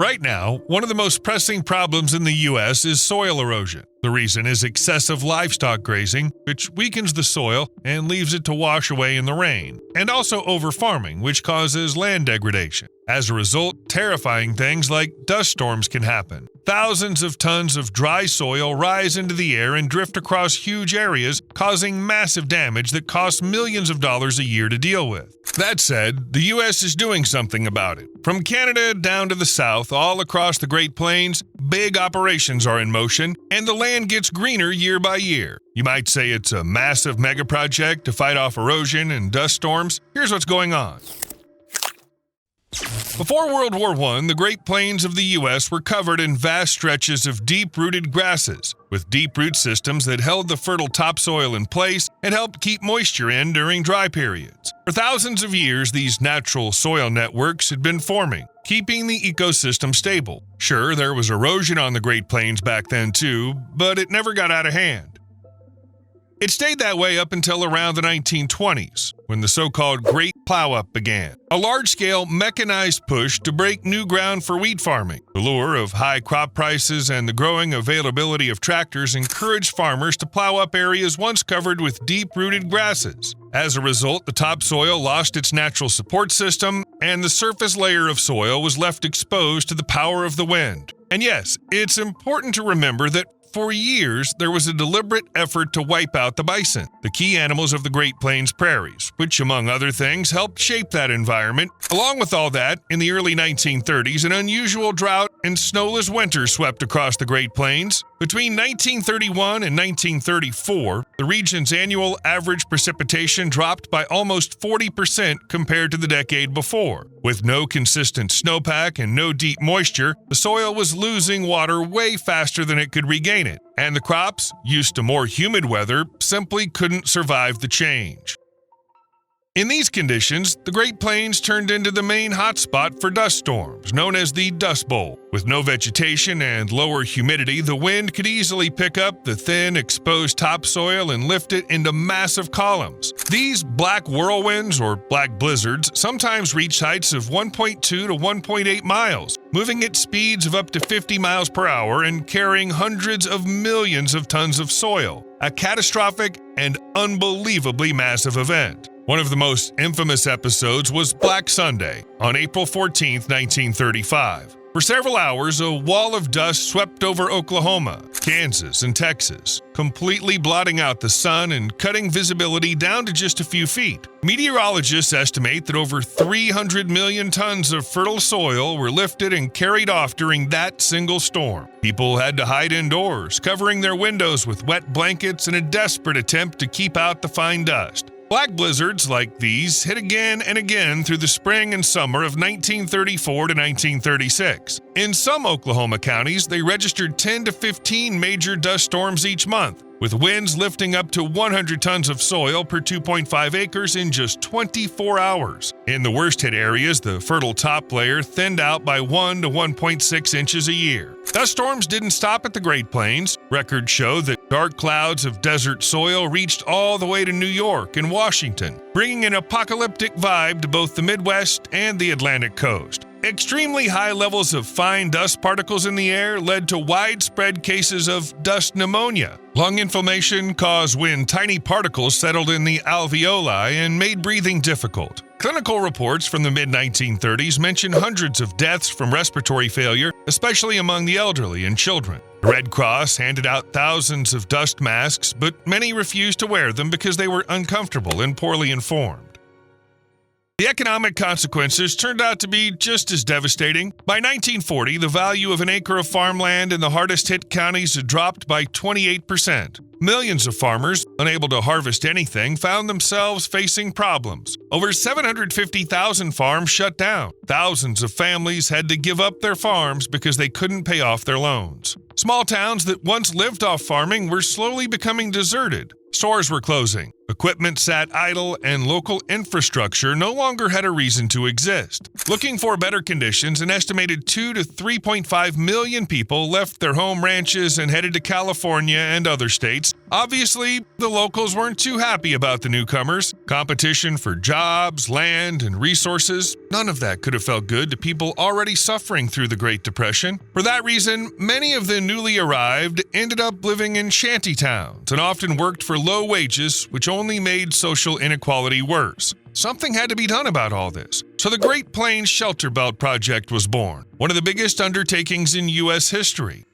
Right now, one of the most pressing problems in the U.S. is soil erosion. The reason is excessive livestock grazing, which weakens the soil and leaves it to wash away in the rain, and also over-farming, which causes land degradation. As a result, terrifying things like dust storms can happen. Thousands of tons of dry soil rise into the air and drift across huge areas, causing massive damage that costs millions of dollars a year to deal with. That said, the U.S. is doing something about it. From Canada down to the south, all across the Great Plains, big operations are in motion, and the land gets greener year by year. You might say it's a massive mega project to fight off erosion and dust storms. Here's what's going on. Before World War I, the Great Plains of the U.S. were covered in vast stretches of deep-rooted grasses, with deep root systems that held the fertile topsoil in place and helped keep moisture in during dry periods. For thousands of years, these natural soil networks had been forming, keeping the ecosystem stable. Sure, there was erosion on the Great Plains back then too, but it never got out of hand. It stayed that way up until around the 1920s, when the so-called Great Plow-Up began, a large-scale mechanized push to break new ground for wheat farming. The lure of high crop prices and the growing availability of tractors encouraged farmers to plow up areas once covered with deep-rooted grasses. As a result, the topsoil lost its natural support system, and the surface layer of soil was left exposed to the power of the wind. And yes, it's important to remember that for years, there was a deliberate effort to wipe out the bison, the key animals of the Great Plains prairies, which, among other things, helped shape that environment. Along with all that, in the early 1930s, an unusual drought and snowless winter swept across the Great Plains. Between 1931 and 1934, the region's annual average precipitation dropped by almost 40% compared to the decade before. With no consistent snowpack and no deep moisture, the soil was losing water way faster than it could regain it, and the crops, used to more humid weather, simply couldn't survive the change. In these conditions, the Great Plains turned into the main hotspot for dust storms, known as the Dust Bowl. With no vegetation and lower humidity, the wind could easily pick up the thin, exposed topsoil and lift it into massive columns. These black whirlwinds, or black blizzards, sometimes reach heights of 1.2 to 1.8 miles, moving at speeds of up to 50 miles per hour and carrying hundreds of millions of tons of soil. A catastrophic and unbelievably massive event. One of the most infamous episodes was Black Sunday, on April 14, 1935. For several hours, a wall of dust swept over Oklahoma, Kansas, and Texas, completely blotting out the sun and cutting visibility down to just a few feet. Meteorologists estimate that over 300 million tons of fertile soil were lifted and carried off during that single storm. People had to hide indoors, covering their windows with wet blankets in a desperate attempt to keep out the fine dust. Black blizzards like these hit again and again through the spring and summer of 1934 to 1936. In some Oklahoma counties, they registered 10 to 15 major dust storms each month, with winds lifting up to 100 tons of soil per 2.5 acres in just 24 hours. In the worst-hit areas, the fertile top layer thinned out by 1 to 1.6 inches a year. Dust storms didn't stop at the Great Plains. Records show that dark clouds of desert soil reached all the way to New York and Washington, bringing an apocalyptic vibe to both the Midwest and the Atlantic coast. Extremely high levels of fine dust particles in the air led to widespread cases of dust pneumonia. Lung inflammation caused when tiny particles settled in the alveoli and made breathing difficult. Clinical reports from the mid-1930s mention hundreds of deaths from respiratory failure, especially among the elderly and children. The Red Cross handed out thousands of dust masks, but many refused to wear them because they were uncomfortable and poorly informed. The economic consequences turned out to be just as devastating. By 1940, the value of an acre of farmland in the hardest-hit counties had dropped by 28%. Millions of farmers, unable to harvest anything, found themselves facing problems. Over 750,000 farms shut down. Thousands of families had to give up their farms because they couldn't pay off their loans. Small towns that once lived off farming were slowly becoming deserted. Stores were closing. Equipment sat idle, and local infrastructure no longer had a reason to exist. Looking for better conditions, an estimated 2 to 3.5 million people left their home ranches and headed to California and other states. Obviously, the locals weren't too happy about the newcomers. Competition for jobs, land, and resources, none of that could have felt good to people already suffering through the Great Depression. For that reason, many of the newly arrived ended up living in shanty towns and often worked for low wages, which only made social inequality worse. Something had to be done about all this. So the Great Plains Shelterbelt Project was born, one of the biggest undertakings in U.S. history.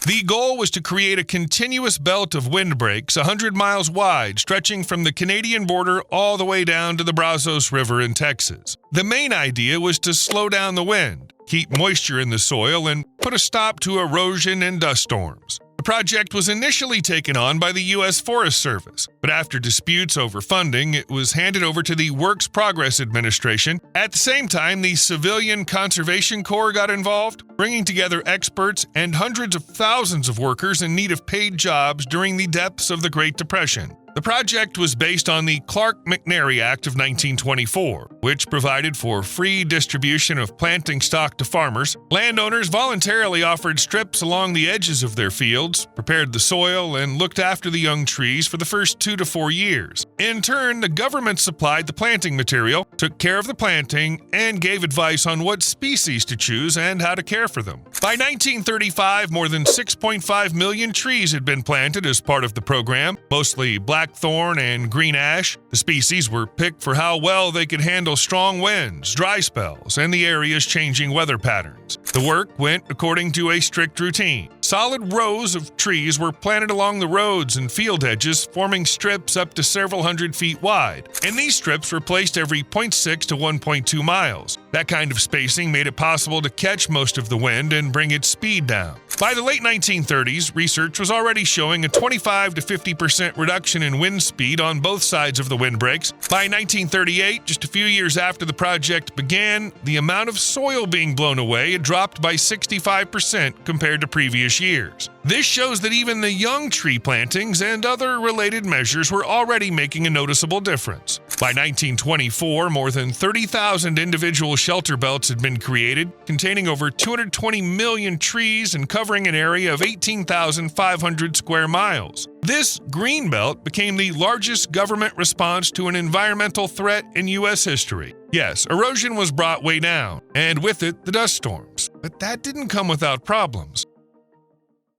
The goal was to create a continuous belt of windbreaks 100 miles wide, stretching from the Canadian border all the way down to the Brazos River in Texas. The main idea was to slow down the wind, keep moisture in the soil, and put a stop to erosion and dust storms. The project was initially taken on by the U.S. Forest Service, but after disputes over funding, it was handed over to the Works Progress Administration. At the same time, the Civilian Conservation Corps got involved, bringing together experts and hundreds of thousands of workers in need of paid jobs during the depths of the Great Depression. The project was based on the Clark-McNary Act of 1924, which provided for free distribution of planting stock to farmers. Landowners voluntarily offered strips along the edges of their fields, prepared the soil, and looked after the young trees for the first 2 to 4 years. In turn, the government supplied the planting material, took care of the planting, and gave advice on what species to choose and how to care for them. By 1935, more than 6.5 million trees had been planted as part of the program, mostly blackthorn and green ash. The species were picked for how well they could handle strong winds, dry spells, and the area's changing weather patterns. The work went according to a strict routine. Solid rows of trees were planted along the roads and field edges, forming strips up to several hundred feet wide, and these strips were placed every 0.6 to 1.2 miles. That kind of spacing made it possible to catch most of the wind and bring its speed down. By the late 1930s, research was already showing a 25 to 50% reduction in wind speed on both sides of the windbreaks. By 1938, just a few years after the project began, the amount of soil being blown away had dropped by 65% compared to previous years. This shows that even the young tree plantings and other related measures were already making a noticeable difference. By 1924, more than 30,000 individual shelter belts had been created, containing over 220 million trees and covering an area of 18,500 square miles. This green belt became the largest government response to an environmental threat in U.S. history. Yes, erosion was brought way down, and with it, the dust storms. But that didn't come without problems.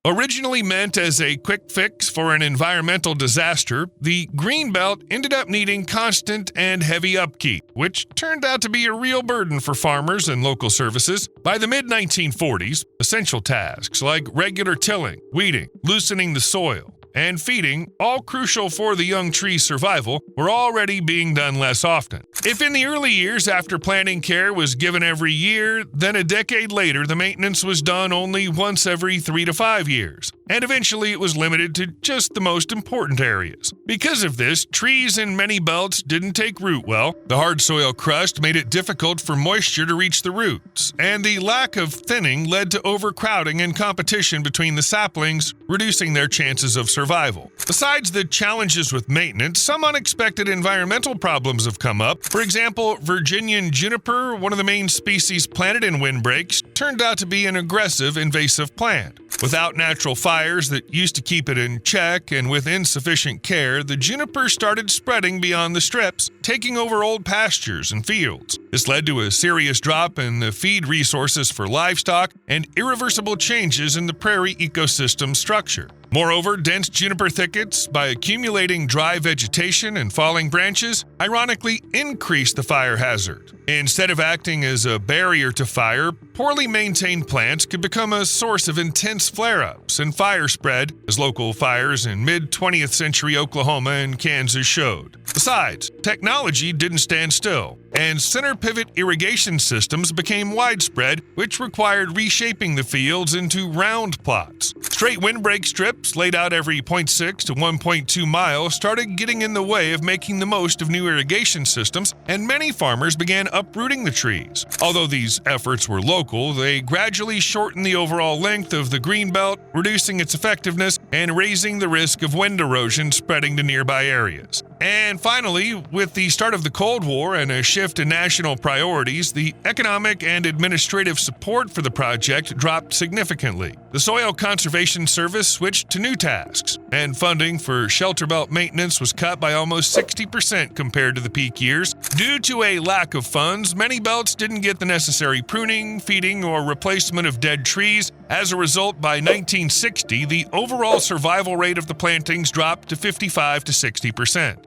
Originally meant as a quick fix for an environmental disaster, the Greenbelt ended up needing constant and heavy upkeep, which turned out to be a real burden for farmers and local services. By the mid-1940s, essential tasks like regular tilling, weeding, loosening the soil, and feeding, all crucial for the young tree's survival, were already being done less often. If in the early years after planting care was given every year, then a decade later the maintenance was done only once every 3 to 5 years, and eventually it was limited to just the most important areas. Because of this, trees in many belts didn't take root well. The hard soil crust made it difficult for moisture to reach the roots, and the lack of thinning led to overcrowding and competition between the saplings, reducing their chances of survival. Besides the challenges with maintenance, some unexpected environmental problems have come up. For example, Virginian juniper, one of the main species planted in windbreaks, turned out to be an aggressive invasive plant. Without natural fires that used to keep it in check, and with insufficient care, the juniper started spreading beyond the strips, taking over old pastures and fields. This led to a serious drop in the feed resources for livestock and irreversible changes in the prairie ecosystem structure. Moreover, dense juniper thickets, by accumulating dry vegetation and falling branches, ironically increase the fire hazard. Instead of acting as a barrier to fire, poorly maintained plants could become a source of intense flare-ups and fire spread, as local fires in mid-20th century Oklahoma and Kansas showed. Besides, technology didn't stand still, and center pivot irrigation systems became widespread, which required reshaping the fields into round plots. Straight windbreak strips laid out every 0.6 to 1.2 miles started getting in the way of making the most of new irrigation systems, and many farmers began uprooting the trees. Although these efforts were local, they gradually shortened the overall length of the greenbelt, reducing its effectiveness and raising the risk of wind erosion spreading to nearby areas. And finally, with the start of the Cold War and a shift in national priorities, the economic and administrative support for the project dropped significantly. The Soil Conservation Service switched to new tasks, and funding for Shelterbelt maintenance was cut by almost 60% compared to the peak years. Due to a lack of funds, many belts didn't get the necessary pruning, feeding, or replacement of dead trees. As a result, by 1960, the overall survival rate of the plantings dropped to 55 to 60%.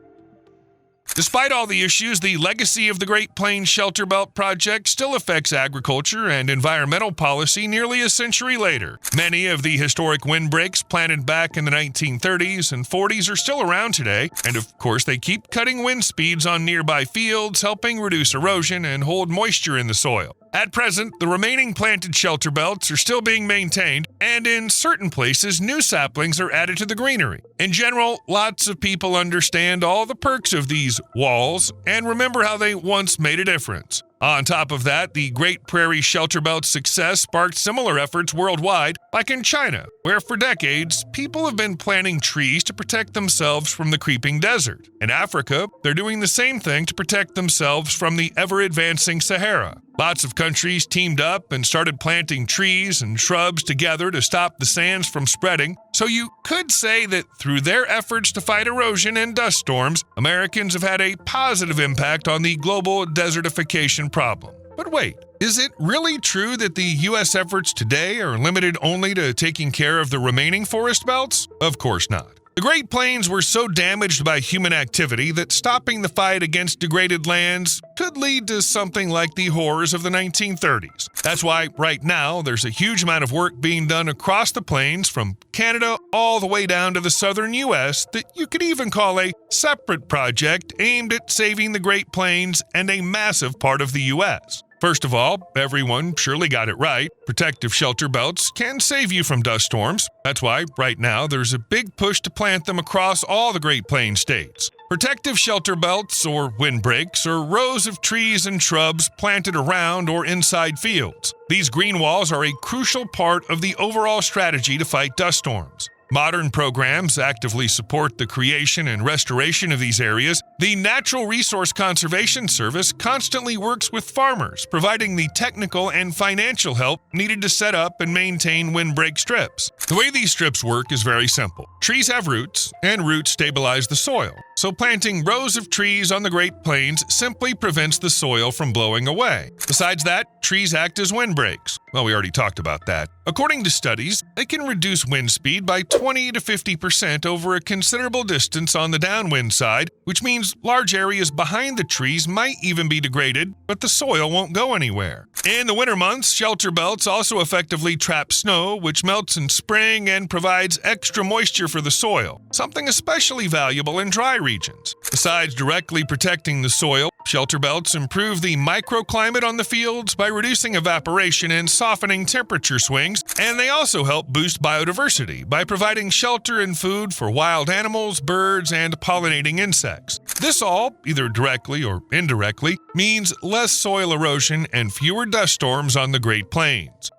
Despite all the issues, the legacy of the Great Plains Shelterbelt project still affects agriculture and environmental policy nearly a century later. Many of the historic windbreaks planted back in the 1930s and 40s are still around today, and of course they keep cutting wind speeds on nearby fields, helping reduce erosion and hold moisture in the soil. At present, the remaining planted shelterbelts are still being maintained, and in certain places, new saplings are added to the greenery. In general, lots of people understand all the perks of these walls and remember how they once made a difference. On top of that, the Great Prairie Shelterbelt's success sparked similar efforts worldwide, like in China, where for decades, people have been planting trees to protect themselves from the creeping desert. In Africa, they're doing the same thing to protect themselves from the ever-advancing Sahara. Lots of countries teamed up and started planting trees and shrubs together to stop the sands from spreading. So you could say that through their efforts to fight erosion and dust storms, Americans have had a positive impact on the global desertification problem. But wait, is it really true that the U.S. efforts today are limited only to taking care of the remaining forest belts? Of course not. The Great Plains were so damaged by human activity that stopping the fight against degraded lands could lead to something like the horrors of the 1930s. That's why right now there's a huge amount of work being done across the plains from Canada all the way down to the southern U.S. that you could even call a separate project aimed at saving the Great Plains and a massive part of the U.S. First of all, everyone surely got it right. Protective shelter belts can save you from dust storms. That's why, right now, there's a big push to plant them across all the Great Plains states. Protective shelter belts, or windbreaks, are rows of trees and shrubs planted around or inside fields. These green walls are a crucial part of the overall strategy to fight dust storms. Modern programs actively support the creation and restoration of these areas. The Natural Resource Conservation Service constantly works with farmers, providing the technical and financial help needed to set up and maintain windbreak strips. The way these strips work is very simple. Trees have roots, and roots stabilize the soil. So planting rows of trees on the Great Plains simply prevents the soil from blowing away. Besides that, trees act as windbreaks. Well, we already talked about that. According to studies, they can reduce wind speed by 20 to 50% over a considerable distance on the downwind side, which means large areas behind the trees might even be degraded, but the soil won't go anywhere. In the winter months, shelter belts also effectively trap snow, which melts in spring and provides extra moisture for the soil, something especially valuable in dry regions. Besides directly protecting the soil, shelter belts improve the microclimate on the fields by reducing evaporation and softening temperature swings, and they also help boost biodiversity by providing shelter and food for wild animals, birds, and pollinating insects. This all, either directly or indirectly, means less soil erosion and fewer dust storms on the Great Plains.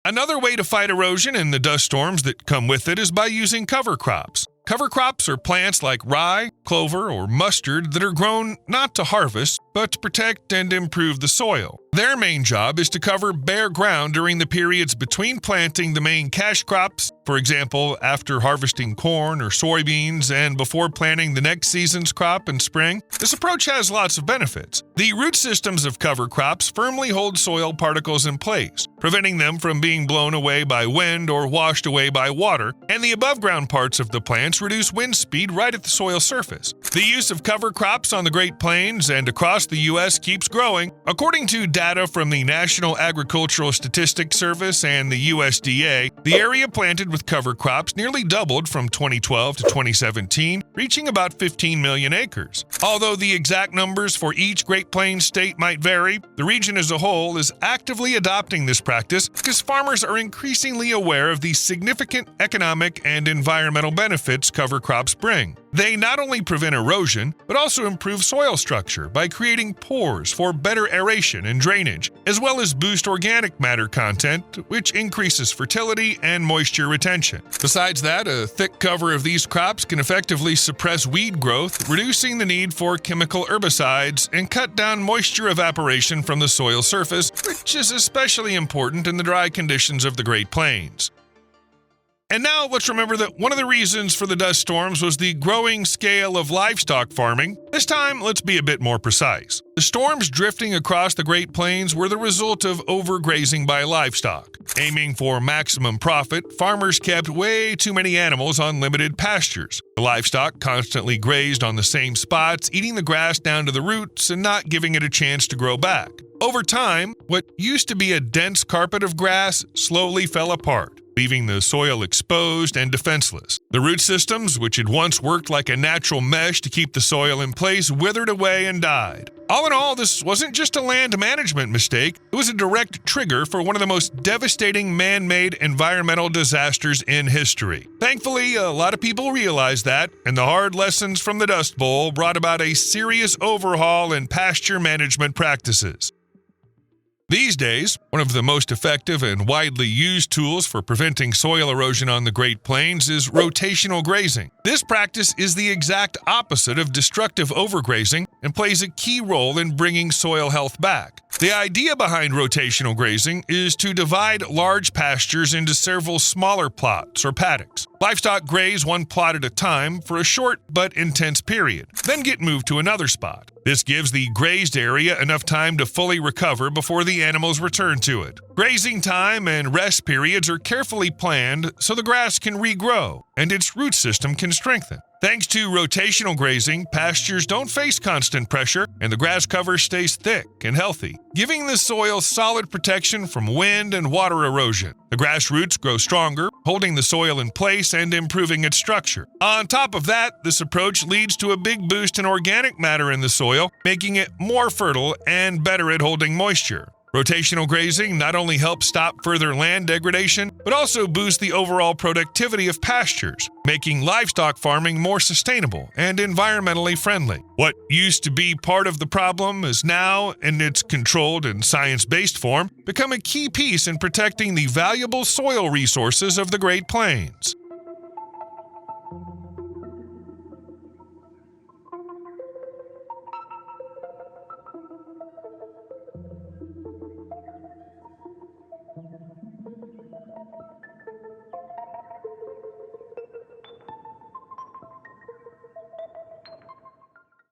Another way to fight erosion and the dust storms that come with it is by using cover crops. Cover crops are plants like rye, clover, or mustard that are grown not to harvest, but to protect and improve the soil. Their main job is to cover bare ground during the periods between planting the main cash crops, for example, after harvesting corn or soybeans and before planting the next season's crop in spring. This approach has lots of benefits. The root systems of cover crops firmly hold soil particles in place, preventing them from being blown away by wind or washed away by water, and the above-ground parts of the plants reduce wind speed right at the soil surface. The use of cover crops on the Great Plains and across the U.S. keeps growing. According to data from the National Agricultural Statistics Service and the USDA, the area planted with cover crops nearly doubled from 2012 to 2017, reaching about 15 million acres. Although the exact numbers for each Great Plains state might vary, the region as a whole is actively adopting this practice because farmers are increasingly aware of the significant economic and environmental benefits cover crops bring. They not only prevent erosion, but also improve soil structure by creating pores for better aeration and drainage, as well as boost organic matter content, which increases fertility and moisture retention. Besides that, a thick cover of these crops can effectively suppress weed growth, reducing the need for chemical herbicides, and cut down moisture evaporation from the soil surface, which is especially important in the dry conditions of the Great Plains. And now let's remember that one of the reasons for the dust storms was the growing scale of livestock farming. This time, let's be a bit more precise. The storms drifting across the Great Plains were the result of overgrazing by livestock. Aiming for maximum profit, farmers kept way too many animals on limited pastures. The livestock constantly grazed on the same spots, eating the grass down to the roots and not giving it a chance to grow back. Over time, what used to be a dense carpet of grass slowly fell apart, leaving the soil exposed and defenseless. The root systems, which had once worked like a natural mesh to keep the soil in place, withered away and died. All in all, this wasn't just a land management mistake, it was a direct trigger for one of the most devastating man-made environmental disasters in history. Thankfully, a lot of people realized that, and the hard lessons from the Dust Bowl brought about a serious overhaul in pasture management practices. These days, one of the most effective and widely used tools for preventing soil erosion on the Great Plains is rotational grazing. This practice is the exact opposite of destructive overgrazing and plays a key role in bringing soil health back. The idea behind rotational grazing is to divide large pastures into several smaller plots or paddocks. Livestock graze one plot at a time for a short but intense period, then get moved to another spot. This gives the grazed area enough time to fully recover before the animals return to it. Grazing time and rest periods are carefully planned so the grass can regrow and its root system can strengthen. Thanks to rotational grazing, pastures don't face constant pressure and the grass cover stays thick and healthy, giving the soil solid protection from wind and water erosion. The grass roots grow stronger, holding the soil in place and improving its structure. On top of that, this approach leads to a big boost in organic matter in the soil, making it more fertile and better at holding moisture. Rotational grazing not only helps stop further land degradation, but also boosts the overall productivity of pastures, making livestock farming more sustainable and environmentally friendly. What used to be part of the problem is now, in its controlled and science-based form, become a key piece in protecting the valuable soil resources of the Great Plains.